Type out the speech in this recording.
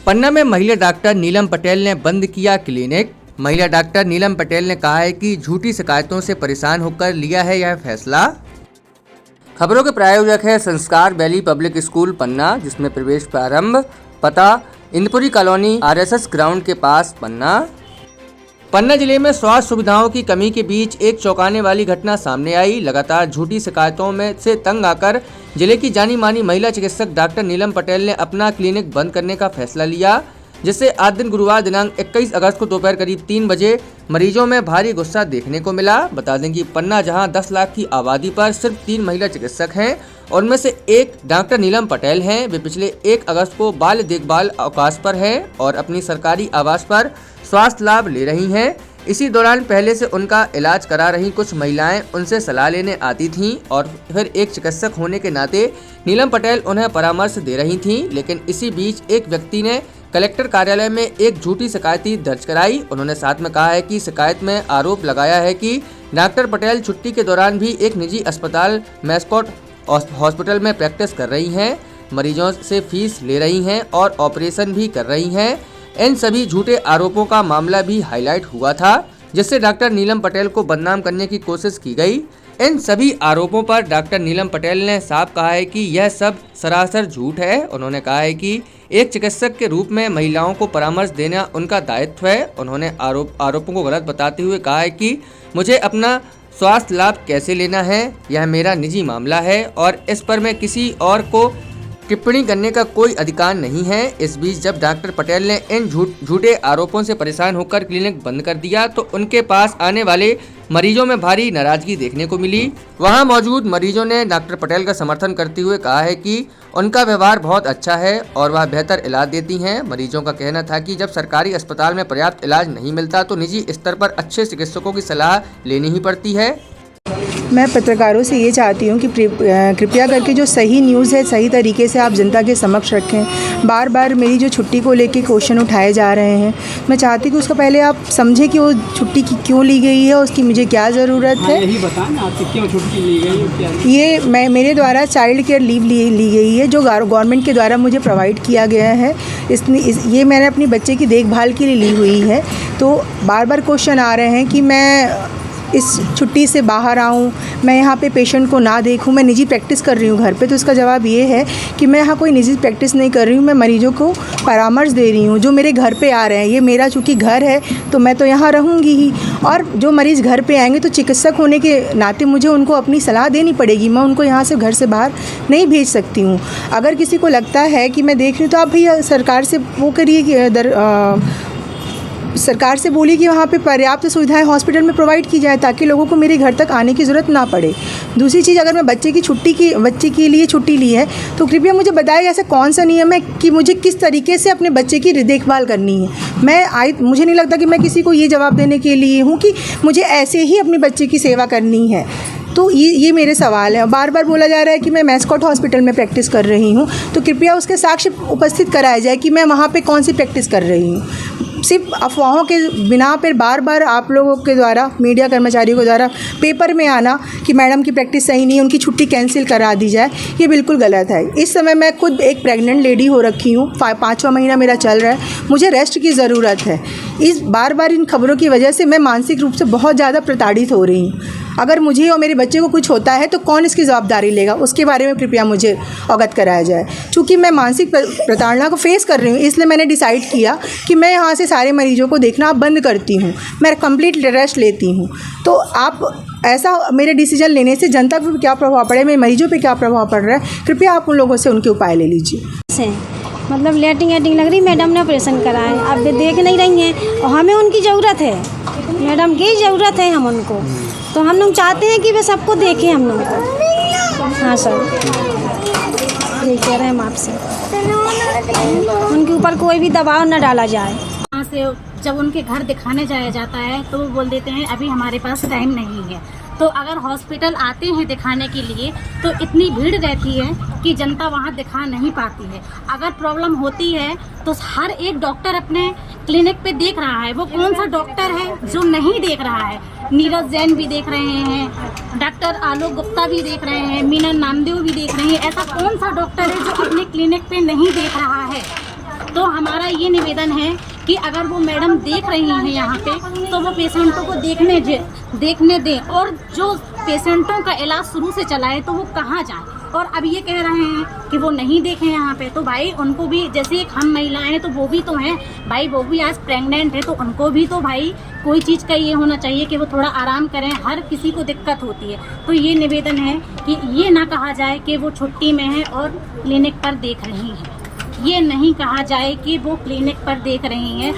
पन्ना में महिला डॉक्टर नीलम पटेल ने बंद किया क्लिनिक। महिला डॉक्टर नीलम पटेल ने कहा है कि झूठी शिकायतों से परेशान होकर लिया है यह फैसला। खबरों के प्रायोजक है संस्कार वैली पब्लिक स्कूल पन्ना, जिसमें प्रवेश प्रारंभ पता इंदपुरी कॉलोनी आरएसएस ग्राउंड के पास पन्ना। पन्ना जिले में स्वास्थ्य सुविधाओं की कमी के बीच एक चौंकाने वाली घटना सामने आई। लगातार झूठी शिकायतों में से तंग आकर जिले की जानी मानी महिला चिकित्सक डॉक्टर नीलम पटेल ने अपना क्लिनिक बंद करने का फैसला लिया, जिससे आज दिन गुरुवार दिनांक 21 अगस्त को दोपहर करीब 3 बजे मरीजों में भारी गुस्सा देखने को मिला। बता दें कि पन्ना जहां 10 लाख की आबादी पर सिर्फ 3 महिला चिकित्सक हैं और उनमें से एक डॉक्टर नीलम पटेल हैं। वे पिछले 1 अगस्त को बाल देखभाल अवकाश पर हैं और अपनी सरकारी आवास पर स्वास्थ्य लाभ ले रही हैं। इसी दौरान पहले से उनका इलाज करा रही कुछ महिलाएं उनसे सलाह लेने आती थीं और फिर एक चिकित्सक होने के नाते नीलम पटेल उन्हें परामर्श दे रही थीं। लेकिन इसी बीच एक व्यक्ति ने कलेक्टर कार्यालय में एक झूठी शिकायत दर्ज कराई। उन्होंने साथ में कहा है कि शिकायत में आरोप लगाया है कि डॉक्टर पटेल छुट्टी के दौरान भी एक निजी अस्पताल मैस्कॉट हॉस्पिटल में प्रैक्टिस कर रही हैं, मरीजों से फीस ले रही हैं और ऑपरेशन भी कर रही हैं। इन सभी झूठे आरोपों का मामला भी हाईलाइट हुआ था, जिससे डॉक्टर नीलम पटेल को बदनाम करने की कोशिश की गई। इन सभी आरोपों पर डॉक्टर नीलम पटेल ने साफ कहा है कि यह सब सरासर झूठ है। उन्होंने कहा है कि एक चिकित्सक के रूप में महिलाओं को परामर्श देना उनका दायित्व है। उन्होंने आरोपों को गलत बताते हुए कहा है कि मुझे अपना स्वास्थ्य लाभ कैसे लेना है यह मेरा निजी मामला है और इस पर मैं किसी और को टिप्पणी करने का कोई अधिकार नहीं है। इस बीच जब डॉक्टर पटेल ने इन झूठे आरोपों से परेशान होकर क्लिनिक बंद कर दिया तो उनके पास आने वाले मरीजों में भारी नाराजगी देखने को मिली। वहां मौजूद मरीजों ने डॉक्टर पटेल का समर्थन करते हुए कहा है कि उनका व्यवहार बहुत अच्छा है और वह बेहतर इलाज देती हैं। मरीजों का कहना था कि जब सरकारी अस्पताल में पर्याप्त इलाज नहीं मिलता तो निजी स्तर पर अच्छे चिकित्सकों की सलाह लेनी ही पड़ती है। मैं पत्रकारों से ये चाहती हूँ कि कृपया करके जो सही न्यूज़ है सही तरीके से आप जनता के समक्ष रखें। बार बार मेरी जो छुट्टी को लेके क्वेश्चन उठाए जा रहे हैं, मैं चाहती हूँ कि उसका पहले आप समझें कि वो छुट्टी की क्यों ली गई है, उसकी मुझे क्या ज़रूरत है। यही बताएं आपसे क्यों छुट्टी ली गई। ये मेरे द्वारा चाइल्ड केयर लीव ली गई है जो गवर्नमेंट के द्वारा मुझे प्रोवाइड किया गया है। ये मैंने अपनी बच्चे की देखभाल के लिए ली हुई है। तो बार बार क्वेश्चन आ रहे हैं कि मैं इस छुट्टी से बाहर आऊँ, मैं यहाँ पे पेशेंट को ना देखूँ, मैं निजी प्रैक्टिस कर रही हूँ घर पे। तो इसका जवाब ये है कि मैं यहाँ कोई निजी प्रैक्टिस नहीं कर रही हूँ, मैं मरीजों को परामर्श दे रही हूँ जो मेरे घर पे आ रहे हैं। ये मेरा चूँकि घर है तो मैं तो यहाँ रहूँगी ही, और जो मरीज़ घर पे आएंगे तो चिकित्सक होने के नाते मुझे उनको अपनी सलाह देनी पड़ेगी। मैं उनको यहाँ से घर से बाहर नहीं भेज सकती हूँ। अगर किसी को लगता है कि मैं देख रही हूँ तो आप भैया सरकार से वो करिए कि सरकार से बोलिए कि वहाँ पे पर्याप्त सुविधाएं हॉस्पिटल में प्रोवाइड की जाए ताकि लोगों को मेरे घर तक आने की ज़रूरत ना पड़े। दूसरी चीज़, अगर मैं बच्चे के लिए छुट्टी ली है तो कृपया मुझे बताइए ऐसा कौन सा नियम है कि मुझे किस तरीके से अपने बच्चे की देखभाल करनी है। मुझे नहीं लगता कि मैं किसी को ये जवाब देने के लिए हूँ कि मुझे ऐसे ही अपने बच्चे की सेवा करनी है। तो ये मेरे सवाल है। बार बार बोला जा रहा है कि मैं मैस्कॉट हॉस्पिटल में प्रैक्टिस कर रही हूँ, तो कृपया उसके साक्ष्य उपस्थित कराया जाए कि मैं वहाँ पे कौन सी प्रैक्टिस कर रही हूँ। सिर्फ अफवाहों के बिना पर बार बार आप लोगों के द्वारा, मीडिया कर्मचारियों के द्वारा पेपर में आना कि मैडम की प्रैक्टिस सही नहीं है, उनकी छुट्टी कैंसिल करा दी जाए, ये बिल्कुल गलत है। इस समय मैं खुद एक प्रेग्नेंट लेडी हो रखी हूँ, 5वां महीना मेरा चल रहा है, मुझे रेस्ट की ज़रूरत है। इस बार इन खबरों की वजह से मैं मानसिक रूप से बहुत ज़्यादा प्रताड़ित हो रही हूँ। अगर मुझे और मेरे बच्चे को कुछ होता है तो कौन इसकी जवाबदारी लेगा, उसके बारे में कृपया मुझे अवगत कराया जाए। चूँकि मैं मानसिक प्रताड़ना को फेस कर रही हूँ, इसलिए मैंने डिसाइड किया कि मैं यहाँ से सारे मरीजों को देखना बंद करती हूँ, मैं कंप्लीट रेस्ट लेती हूँ। तो आप ऐसा मेरे डिसीजन लेने से जनता पर क्या प्रभाव पड़े, मेरे मरीजों पर क्या प्रभाव पड़ रहा है, कृपया आप उन लोगों से उनके उपाय ले लीजिए। मतलब लेटिंग लग रही, मैडम ने ऑपरेशन करा है, अब देख नहीं रही हैं और हमें उनकी ज़रूरत है, मैडम की ज़रूरत है हम उनको। तो हम लोग चाहते हैं कि वे सबको देखें हम लोग को। हाँ सर, यही कह रहे हैं हम आपसे, उनके ऊपर कोई भी दबाव न डाला जाए। वहाँ से जब उनके घर दिखाने जाया जाता है तो वो बोल देते हैं अभी हमारे पास टाइम नहीं है। तो अगर हॉस्पिटल आते हैं दिखाने के लिए तो इतनी भीड़ रहती है कि जनता वहाँ दिखा नहीं पाती है। अगर प्रॉब्लम होती है तो हर एक डॉक्टर अपने क्लिनिक पे देख रहा है, वो कौन सा डॉक्टर है जो नहीं देख रहा है। नीरज जैन भी देख रहे हैं, डॉक्टर आलोक गुप्ता भी देख रहे हैं, मीना नामदेव भी देख रहे हैं। ऐसा कौन सा डॉक्टर है जो अपने क्लिनिक पे नहीं देख रहा है। तो हमारा ये निवेदन है कि अगर वो मैडम देख रही हैं यहाँ पे तो वो पेशेंटों को देखने दें और जो पेशेंटों का इलाज शुरू से चलाए तो वो कहाँ जाए। और अब ये कह रहे हैं कि वो नहीं देखें यहाँ पे, तो भाई उनको भी, जैसे एक हम महिलाएं हैं तो वो भी तो हैं भाई, वो भी आज प्रेग्नेंट है तो उनको भी तो भाई कोई चीज़ का ये होना चाहिए कि वो थोड़ा आराम करें। हर किसी को दिक्कत होती है, तो ये निवेदन है कि ये ना कहा जाए कि वो छुट्टी में है और क्लिनिक पर देख रही हैं, ये नहीं कहा जाए कि वो क्लिनिक पर देख रही हैं।